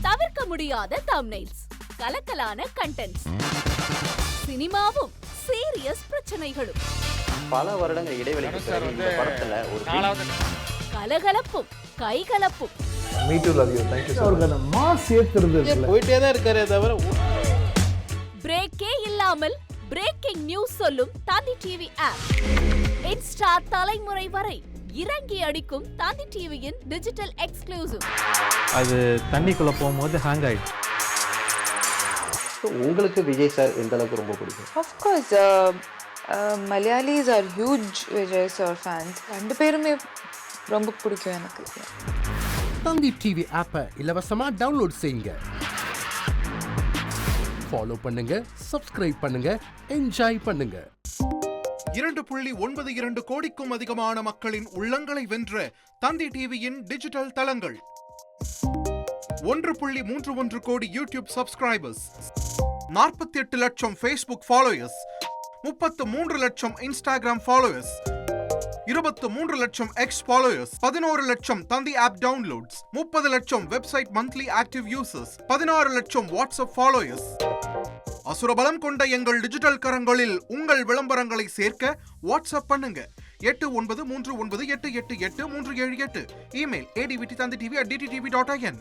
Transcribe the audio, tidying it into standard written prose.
தவிர்க்க முடியாத thumbnails, கலக்கலான contents, சினிமாவும் சீரியஸ் பிரச்சனைகளும், பல வருடங்கள் இடைவெளிக்கு பிறகு இந்த படத்துல ஒரு கலகலப்பும் கைகலப்பும் போயிட்டே தான் இருக்காரே தவிர பிரேக்கே இல்லாமல் பிரேக்கிங் நியூஸ் சொல்லும் தந்தி டிவி ஆப். இன்ஸ்டா தலைமுறை வரை இறங்கி அடிக்கும் தந்தி டிவியின் டிஜிட்டல் எக்ஸ்க்ளூசிவ். அது தண்ணிக்குள்ள போகும்போது ஹேங் ஆயிடுச்சு. உங்களுக்கு விஜய் சார் எந்த அளவுக்கு ரொம்ப பிடிக்கும்? Of course, Malayalis are huge Vijay sir fans. ரெண்டு பேருமே ரொம்ப பிடிக்கும் எனக்கு. தந்தி டிவி ஆப்பை இலவசமா டவுன்லோட் செய்யுங்க. ஃபாலோ பண்ணுங்க, சப்ஸ்கிரைப் பண்ணுங்க, என்ஜாய் பண்ணுங்க. 2.92 கோடிக்கும் அதிகமான மக்களின் உள்ளங்களை வென்ற தந்தி டிவியின் டிஜிட்டல் தளங்கள், 1.31 கோடி யூடியூப் சப்ஸ்கிரைபர்ஸ், 48 லட்சம் ஃபேஸ்புக் ஃபாலோயர்ஸ், 33 லட்சம் இன்ஸ்டாகிராம் ஃபாலோயர்ஸ், 23 லட்சம் எக்ஸ் ஃபாலோயர்ஸ், 11 லட்சம் தந்தி ஆப் டவுன்லோட்ஸ், 30 லட்சம் வெப்சைட் மந்த்லி ஆக்டிவ் யூசர்ஸ், 16 லட்சம் வாட்ஸ்அப் ஃபாலோயர்ஸ். அசுரபலம் கொண்ட எங்கள் டிஜிட்டல் கரங்களில் உங்கள் விளம்பரங்களை சேர்க்க வாட்ஸ்அப் பண்ணுங்க 8939888378. Email advttanditv@dttv.in.